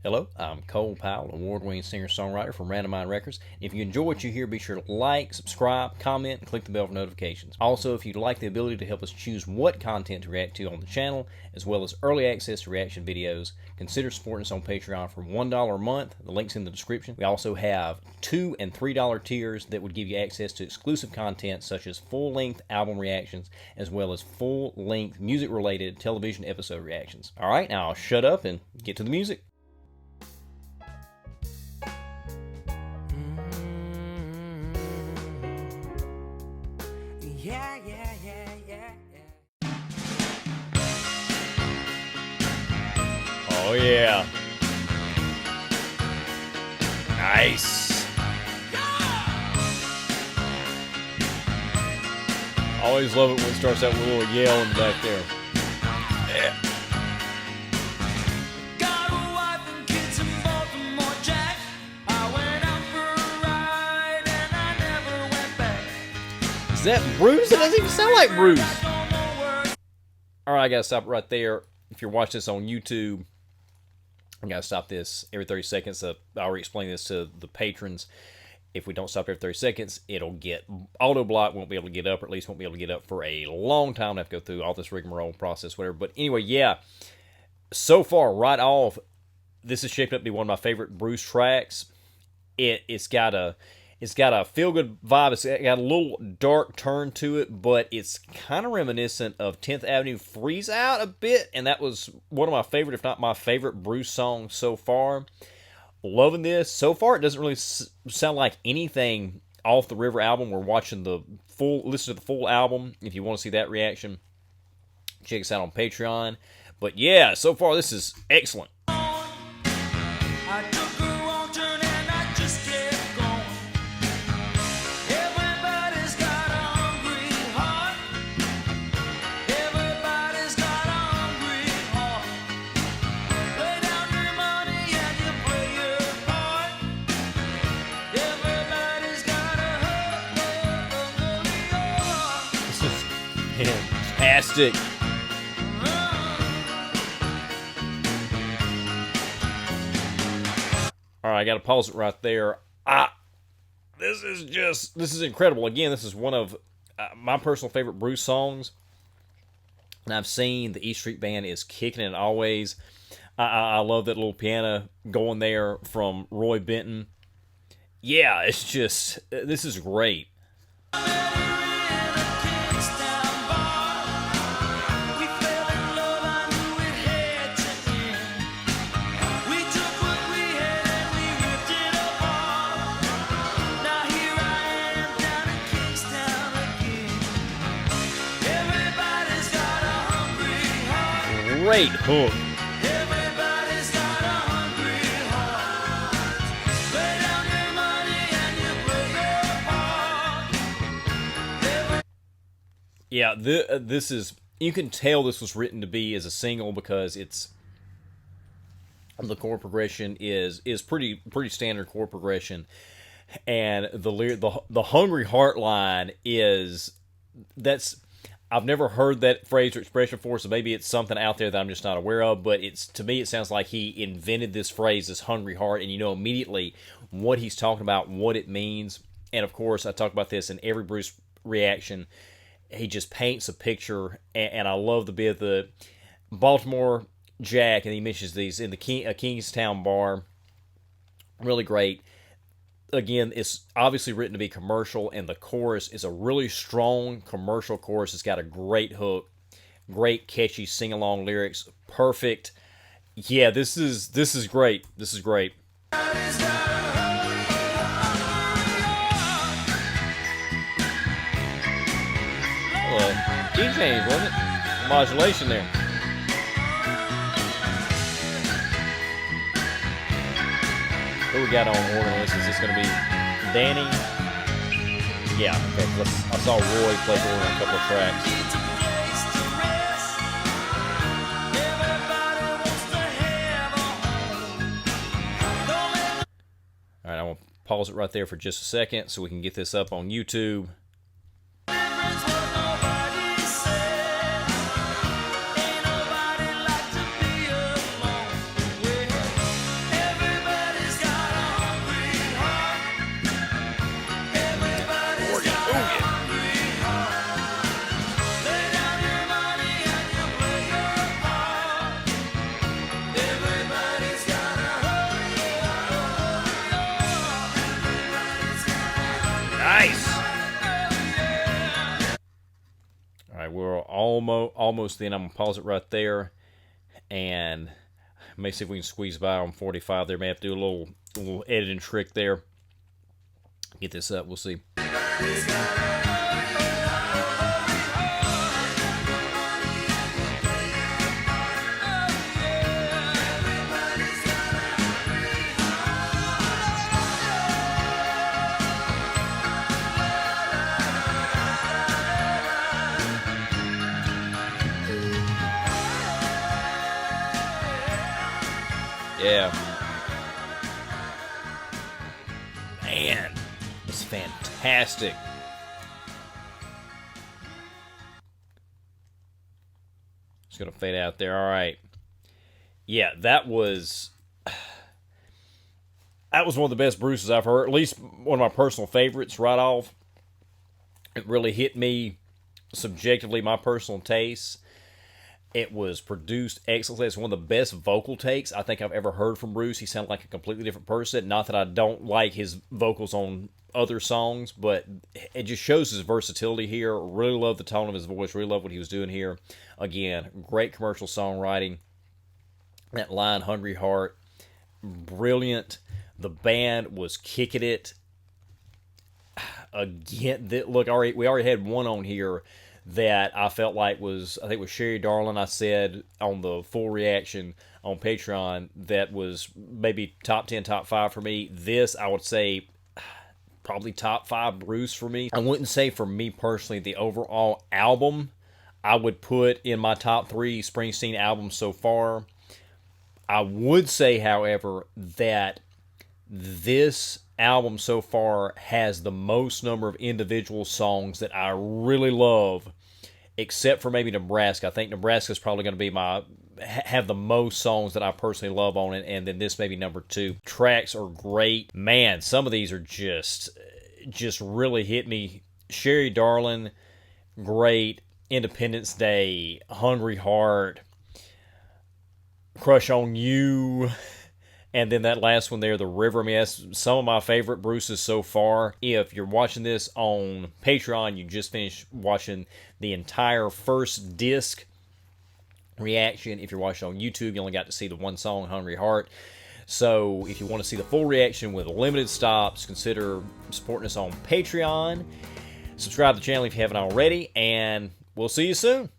Hello, I'm Cole Powell, award-winning singer-songwriter from Random Mind Records. If you enjoy what you hear, be sure to like, subscribe, comment, and click the bell for notifications. Also, if you'd like the ability to help us choose what content to react to on the channel, as well as early access to reaction videos, consider supporting us on Patreon for $1 a month. The link's in the description. We also have $2 and $3 tiers that would give you access to exclusive content such as full-length album reactions, as well as full-length music-related television episode reactions. All right, now I'll shut up and get to the music. Oh yeah. Nice. Always love it when it starts out with a little yelling back there. Yeah. Got a wife and kids in Baltimore, Jack. I went out for a ride and I never went back. Is that Bruce? It doesn't even sound like Bruce. Alright, I gotta stop right there. If you're watching this on YouTube, I gotta stop this every 30 seconds. I already explained this to the patrons. If we don't stop every 30 seconds, it'll get auto-blocked. Won't be able to get up, or at least won't be able to get up for a long time. I have to go through all this rigmarole process, whatever. But anyway, yeah. So far, right off, this is shaping up to be one of my favorite Bruce tracks. It's got a feel-good vibe. It's got a little dark turn to it, but it's kind of reminiscent of 10th Avenue Freeze Out a bit, and that was one of my favorite, if not my favorite, Bruce songs so far. Loving this. So far, it doesn't really sound like anything off the River album. We're watching listen to the full album. If you want to see that reaction, check us out on Patreon. But yeah, so far, this is excellent. Fantastic. All right, I got to pause it right there. This is incredible. Again, this is one of my personal favorite Bruce songs. And I've seen the E Street Band is kicking it always. I love that little piano going there from Roy Benton. Yeah, it's just, this is great. Great hook. Yeah, this is, you can tell this was written to be as a single because it's, the chord progression is pretty standard chord progression, and the Hungry Heart line is, I've never heard that phrase or expression before, so maybe it's something out there that I'm just not aware of, but to me it sounds like he invented this phrase, this hungry heart, and you know immediately what he's talking about, what it means. And of course, I talk about this in every Bruce reaction. He just paints a picture, and I love the bit of the Baltimore Jack, and he mentions these in the Kingstown bar. Really great. Again, it's obviously written to be commercial, and the chorus is a really strong commercial chorus. It's got a great hook, great catchy sing-along lyrics, perfect. Yeah, this is great. This is great. Key change, wasn't it? Modulation there. Who we got on organ on this? Is this going to be Danny? Yeah, okay. I saw Roy play organ on a couple of tracks. All right, I'm going to pause it right there for just a second so we can get this up on YouTube. almost then. I'm going to pause it right there. And may see if we can squeeze by on 45 there. May have to do a little editing trick there. Get this up. We'll see. Yeah. Man, it's fantastic. Just going to fade out there. All right. Yeah, that was one of the best Bruces I've heard. At least one of my personal favorites right off. It really hit me subjectively, my personal taste. It was produced excellently. It's one of the best vocal takes I think I've ever heard from Bruce. He sounded like a completely different person. Not that I don't like his vocals on other songs, but it just shows his versatility here. Really love the tone of his voice. Really love what he was doing here. Again, great commercial songwriting. That line, Hungry Heart, brilliant. The band was kicking it. Again, look, we already had one on here that I felt like was, I think it was Sherry Darling. I said on the full reaction on Patreon that was maybe top 10, top 5 for me. This, I would say, probably top 5 Bruce for me. I wouldn't say for me personally the overall album I would put in my top 3 Springsteen albums so far. I would say, however, that this album so far has the most number of individual songs that I really love, except for maybe Nebraska. I think Nebraska is probably going to be have the most songs that I personally love on it, and then this may be number 2. Tracks are great. Man, some of these are just really hit me. Sherry Darling, great. Independence Day, Hungry Heart, Crush on You, and then that last one there, The River. I mean, that's some of my favorite Bruces so far. If you're watching this on Patreon, you just finished watching the entire first disc reaction. If you're watching on YouTube, you only got to see the one song, Hungry Heart. So if you want to see the full reaction with limited stops, consider supporting us on Patreon. Subscribe to the channel if you haven't already, and we'll see you soon.